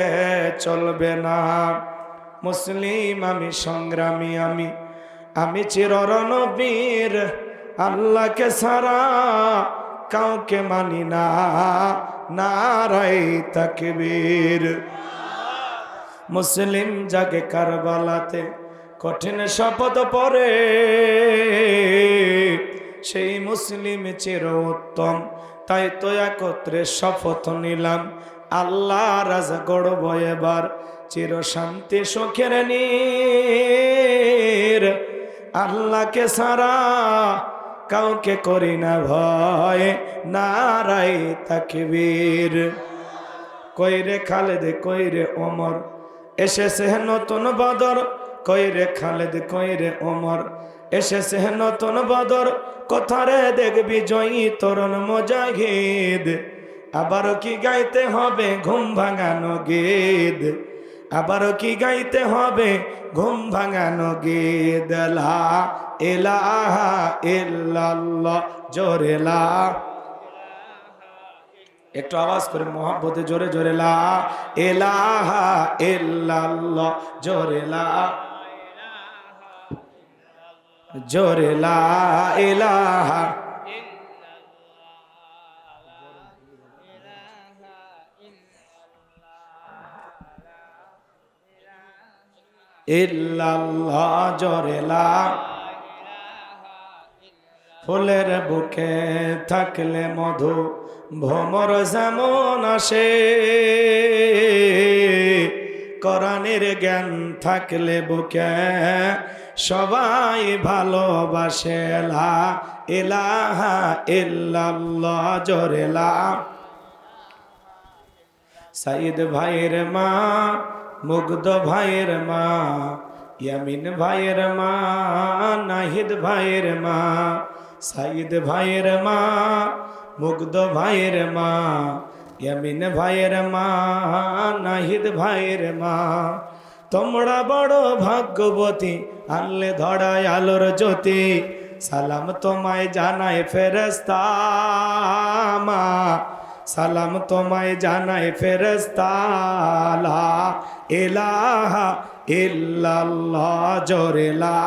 চলবে না। মুসলিম আমি, সংগ্রামী আমি চিররণবীর, আল্লাহকে ছাড়া কাউকে মানি না, নারায়ে তাকবীর। মুসলিম জাগে কারবালাতে, কঠিন শপথ পরে সেই মুসলিম চির উত্তম, তাই তো একত্রে শপথ নিলাম আল্লাহ রাজা গড়ব এবার চির শান্তি সুখের নীর। আল্লাহকে সারা কাউকে করি না ভয়, নারায়ে তাকবীর। কইরে খালেদ কইরে ওমর, এসেছে নতুন বদর। কইরে খালেদ কইরে ওমর, এসেছে নতুন বদর। কোথারে দেখবি জয়ী তরুণ মুজাহিদ। আবারও কি গাইতে হবে ঘুম ভাঙানো গীত, আবারও কি গাইতে হবে ঘুম ভাঙানো গীত। লা ইলাহা ইল্লাল্লাহ, জোরে লা, একটু আওয়াজ করে মোহাব্বতে জোরে জোরে লা ইলাহা ইল্লাল্লাহ, জোরে লা, জোরে লা ইলাহা ইল্লাল্লাহ, জোরে লা। ফুলের বুকে থাকলে মধু ভ্রমর যেমন আসে, কোরআনের জ্ঞান থাকলে বুকে সবাই ভালোবাসে। লা ইলাহা ইল্লাল্লাহ, জোরে লা। সাইদ ভাইয়ের মা, মুগ্ধ ভাইয়ের মা, ইয়ামিন ভাইয়ের মা, নাহিদ ভাইয়ের মা, সাইদ ভাইয়ের মা, মুগ্ধ ভাইয়ের মা, ইয়ামিন ভাইয়ের মা, নাহিদ ভাইয়ের মা। তোমরা বড় ভাগ্যবতী, আনলে ধরায় আলোর জ্যোতি। সালাম তোমায় জানায় ফেরেশতা মা, সালাম তোমায় জানায় ফেরেশতা। লা ইলাহা ইল্লাল্লাহ, জোরে লা,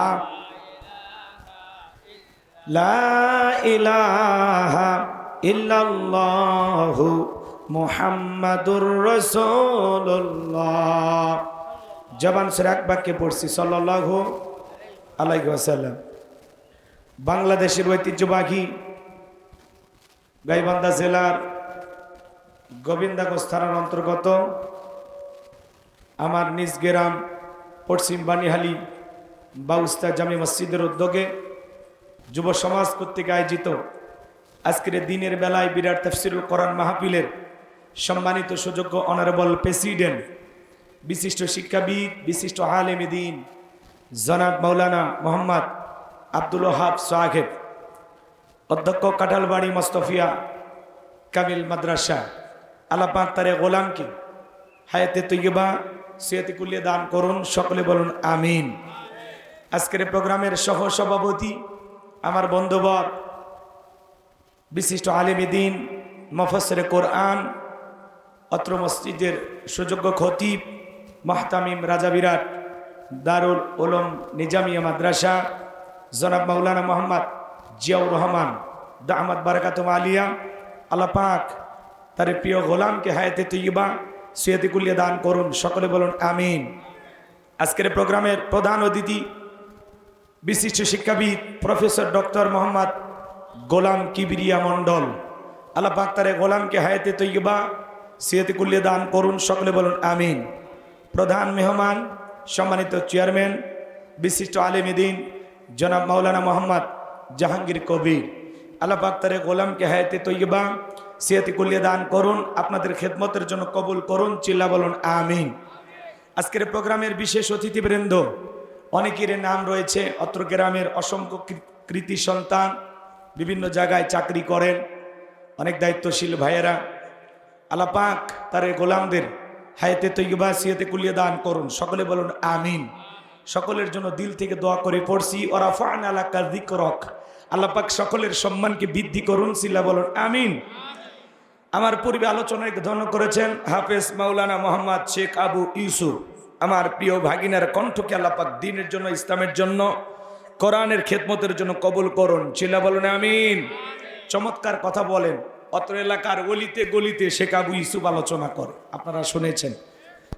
লা ইলাহা ইল্লাল্লাহু মুহাম্মাদুর রাসূলুল্লাহ। জবান সে এক বাক্যে পড়ছি সাল্লাল্লাহু আলাইহি ওয়াসাল্লাম। বাংলাদেশের ঐতিহ্যবাহী গাইবান্ধা জেলার গোবিন্দাগঞ্জ থানার অন্তর্গত আমার নিজ গ্রাম পশ্চিম বানিহালি বাউস্তা জামি মসজিদের উদ্যোগে যুব সমাজ কর্তৃক আয়োজিত আজকের দিনের বেলায় বিরাট তাফসীরুল কোরআন মাহফিলের সম্মানিত সুযোগ্য অনারেবল প্রেসিডেন্ট, বিশিষ্ট শিক্ষাবিদ, বিশিষ্ট আলেমে দ্বীন জনাব মাওলানা মোহাম্মদ আব্দুল ওয়াহাব সাহেব, অধ্যক্ষ কাঁঠালবাড়ি মোস্তফিয়া কামিল মাদ্রাসা, আল্লাহ পাক তার গোলামকে হায়াতে তৈয়বা সিয়াতে কুল্লিয়ে দান করুন, সকলে বলুন আমিন। আজকের প্রোগ্রামের সহ সভাপতি আমার বন্ধুবর, বিশিষ্ট আলেমে দ্বীন, মুফাসসিরে কোরআন, অত্র মসজিদের সুযোগ্য খতিব, মাহতামিম রাজা বিরাট দারুল উলুম নিজামিয়া মাদ্রাসা জনাব মাওলানা মোহাম্মদ জিয়াউর রহমান দামাত বারাকাতুম আলিয়া। আল্লাহ পাক তার প্রিয় গোলামকে হায়াতে তৈয়বা সিয়াতে কুল্লিয়ে দান করুন, সকলে বলুন আমিন। আজকের প্রোগ্রামের প্রধান অতিথি বিশিষ্ট শিক্ষাবিদ প্রফেসর ডক্টর মোহাম্মদ গোলাম কিবরিয়া মণ্ডল। আল্লাহ পাক তার গোলামকে হায়াতে তৈয়বা সিয়াতে কুল্লিয়ে দান করুন, সকলে বলুন আমিন। প্রধান মেহমান সম্মানিত চেয়ারম্যান, বিশিষ্ট আলেমে দ্বীন জনাব মাওলানা মোহাম্মদ জাহাঙ্গীর কবির। আল্লাহ পাক তার গোলামকে হায়াতে তৈয়বা সিয়াতে কুল্লিয়ে দান করুন, আপনাদের খেদমতের জন্য কবুল করুন, চিল্লা বলুন আমিন। আজকের প্রোগ্রামের বিশেষ অতিথিবৃন্দ, অনেকের নাম রয়েছে। অত্র গ্রামের অসংখ্য কৃতি সন্তান, বিভিন্ন জায়গায় চাকরি করেন, অনেক দায়িত্বশীল ভাইয়েরা। আল্লাহ পাক তার গোলামদের হায়াতে তৈয়বা সিয়াতে কুল্লিয়ে দান করুন, সকলে বলুন আমিন। সকলের জন্য দিল থেকে দোয়া করে পড়ছি, ওয়া রাফা'না লাকা যিকরাক। আল্লাহ পাক সকলের সম্মানকে বৃদ্ধি করুন, চিল্লা বলুন আমিন। আমার পূর্বে আলোচনায় ধন্য করেছেন হাফেজ মাওলানা মোহাম্মদ শেখ আবু ইউসুফ। আমার প্রিয় ভাগিনার কণ্ঠকে আল্লাহ পাক দ্বীনের জন্য, ইসলামের জন্য, কোরআনের খেদমতের জন্য কবুল করুন, চিল্লা বলুন আমিন। চমৎকার কথা বলেন, অত্র এলাকার গলিতে গলিতে শেখ আবু ইউসুফ আলোচনা করে, আপনারা শুনেছেন।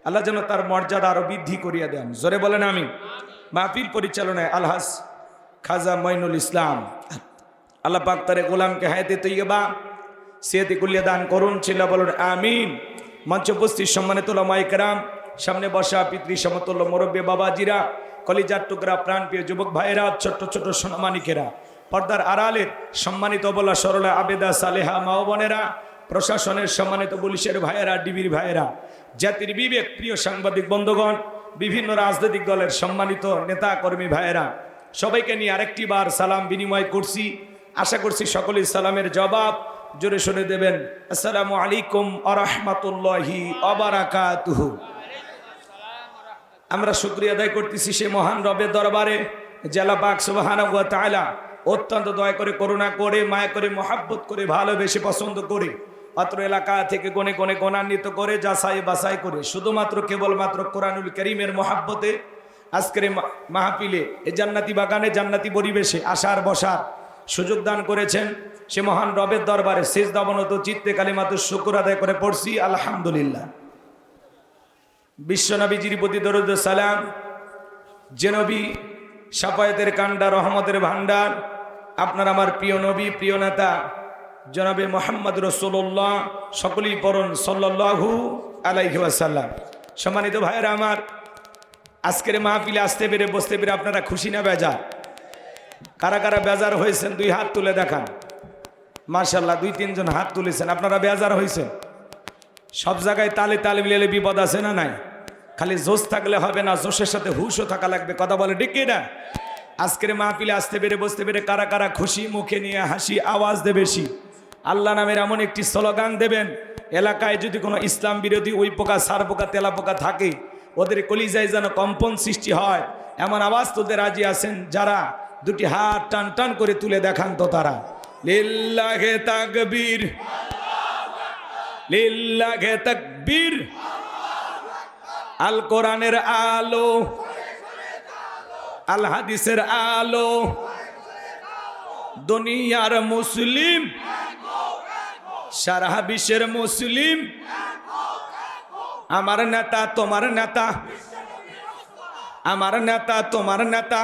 আল্লাহ যেন তার মর্যাদা আরো বৃদ্ধি করিয়া দেন, জোরে বলেন আমিন। মাহফিল পরিচালনায় আলহাজ খাজা মঈনুল ইসলাম, আল্লাহ পাক তারে গোলামকে হায়াতে তৈয়বা সিয়াতে কুল্লিয়া দান করুন, ছিল বলুন আমিন। মঞ্চ উপস্থিত সম্মানিত উলামায়ে কেরাম, সামনে বসা পিতৃ সমতুল্য মুরব্বী বাবাজিরা, কলিজার টুকরা প্রাণপ্রিয় যুবক ভাইয়েরা, ছোট্ট ছোট সোনামানিকেরা, পর্দার আড়ালের সম্মানিত বলা সরলা আবেদা সালেহা মা ও বোনেরা, প্রশাসনের সম্মানিত পুলিশের ভাইয়েরা, ডিবির ভাইয়েরা, জাতির বিবেক প্রিয় সাংবাদিক বন্ধুগণ, বিভিন্ন রাজনৈতিক দলের সম্মানিত নেতা কর্মী ভাইয়েরা, সবাইকে নিয়ে আরেকটি বার সালাম বিনিময় করছি। আশা করছি সকলেই সালামের জবাব জোরে শুনে দেবেন। আসসালামু আলাইকুম ওয়া রাহমাতুল্লাহি ওয়া বারাকাতুহু। আমরা শুকরিয়া আদায় করতেছি সে মহান রবের দরবারে, আল্লাহ পাক সুবহানাহু ওয়া তাআলা অত্যন্ত দয়া করে, করুণা করে, মায়া করে, মহাব্বত করে, ভালোবেসে, পছন্দ করে অত্র এলাকা থেকে গনে গনে গণান্বিত করে, যাচাই বাছাই করে শুধুমাত্র কেবলমাত্র কোরআনুল কারীমের মহাব্বতে আজকের মাহফিলে এ জান্নাতি বাগানে জান্নাতি পরিবেশে আসার বসার সুযোগ দান করেছেন। সে মহান রবের দরবারে সিজদাবনত চিত্তে কালিমাতুশ শুকর আদায় করে পড়ছি আলহামদুলিল্লাহ। বিশ্বনবীজির প্রতি দরুদ ও সালাম, যে নবী শাফায়াতের কান্ডার, রহমতের ভান্ডার, আপনার আমার প্রিয় নবী, প্রিয় নেতা জনাবে মুহাম্মদ রাসূলুল্লাহ, সকলেই পড়ুন সাল্লাল্লাহু আলাইহি ওয়াসাল্লাম। সম্মানিত ভাইয়েরা আমার, আজকের মাহফিলে আসতে পেরে বসতে পেরে আপনারা খুশি না বেজার? কারা কারা বেজার হয়েছেন দুই হাত তুলে দেখান। মাশাআল্লাহ, 2-3 জন হাত তুলেছেন। আপনারা বেজার হয়েছেন? সব জায়গায় তালে তালে মিলে বিপদ আছে না নাই? খালি জোশ থাকলে হবে না, জোশের সাথে হুশও থাকা লাগবে। কথা বলে ঠিক না? আজকের মাহফিলে আসতে পেরে বসতে পেরে কারা কারা খুশি, মুখে নিয়ে হাসি, আওয়াজ দেবে বেশি। আল্লাহ নামের এমন একটি স্লোগান দেবেন, এলাকায় যদি কোনো ইসলাম বিরোধী ওই পোকা, সার পোকা, তেলা পোকা থাকে, ওদের কলিজায় যেন কম্পন সৃষ্টি হয়, এমন আওয়াজ তুলতে রাজি আছেন যারা? দুটি হাত টান টান করে তুলে দেখান তো তারা। লিল্লাহে তাকবীর, লিল্লাহে তাকবীর। আল কোরআনের আলো, আল হাদিসের আলো, দুনিয়ার মুসলিম, সারা বিশ্বের মুসলিম, আমার নেতা তোমার নেতা, আমার নেতা তোমার নেতা।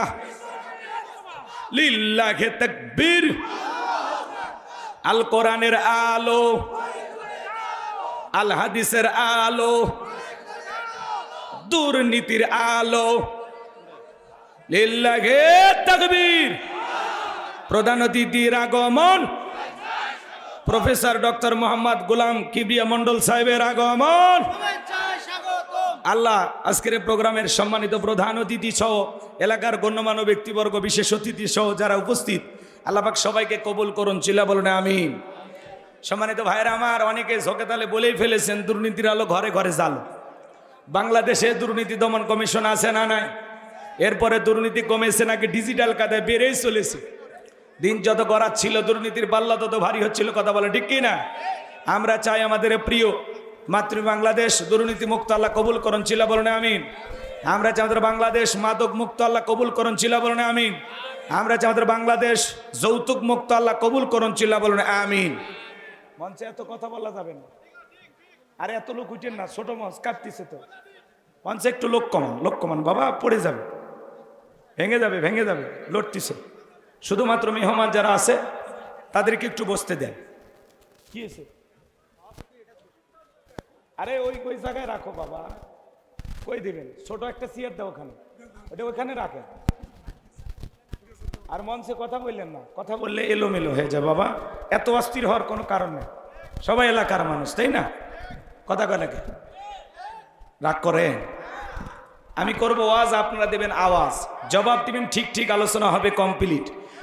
লিল্লাহে তাকবীর। আল কোরআনের আলো, আল হাদিসের আলো, দুর্নীতির আলো। লিল্লাহে তাকবীর। প্রধান অতিথির আগমন, প্রফেসর ডক্টর মোহাম্মদ গোলাম কিবরিয়া মন্ডল সাহেবের আগমন। আল্লাহ আজকের প্রোগ্রামের সম্মানিত প্রধান অতিথি সহ এলাকার গণ্যমান্য ব্যক্তিবর্গ, বিশেষ অতিথি সহ যারা উপস্থিত, আল্লাহ পাক সবাইকে কবুল করুন, চিল্লা বলুন আমিন। সম্মানিত ভাইরা আমার, অনেকে ঝোঁকে তালে বলেই ফেলেছেন দুর্নীতির আলো ঘরে ঘরে জালো। বাংলাদেশে দুর্নীতি দমন কমিশন আছে না নাই? এরপরে দুর্নীতি কমেছে নাকি ডিজিটাল কায়দায় বেড়েই চলেছে। দিন যত গড়াচ্ছিল দুর্নীতির পাল্লা তত ভারী হচ্ছিল। কথা বলে ঠিক কিনা? আমরা চাই আমাদের প্রিয় মাতৃ বাংলাদেশ দুর্নীতি মুক্ত আল্লাহ কবুল করুন, চিল্লা বলুন আমিন। আমরা চাই আমাদের বাংলাদেশ মাদক মুক্ত আল্লাহ কবুল করুন, চিল্লা বলুন আমিন। আমরা চাই আমাদের বাংলাদেশ যৌতুক মুক্ত আল্লাহ কবুল করুন, চিল্লা বলুন আমিন। মঞ্চে এত কথা বলা যাবে না, আরে এত লোক উঠেন না, ছোট মঞ্চ কাঁপতেছে তো। মঞ্চে একটু লোক কমান বাবা, পড়ে যাবে, ভেঙে যাবে, ভেঙে যাবে, লড়তেছে। শুধুমাত্র মেহমান যারা আছে তাদেরকে একটু বসতে দেন। কি আছে? আরে ওই জায়গায় রাখো বাবা, কই দিবেন? ছোট একটা চেয়ার দাও ওখানে, ওটা ওখানে রাখেন। আর মঞ্চে কথা বললেন না, কথা বললে এলোমেলো হয়ে যায় বাবা। এত অস্থির হওয়ার কোনো কারণ নেই, সবাই এলাকার মানুষ, তাই না? কথা কয়টাকে রাগ করে? আমি করবো ওয়াজ, আপনারা দেবেন আওয়াজ, জবাব দিবেন ঠিক ঠিক, আলোচনা হবে কমপ্লিট।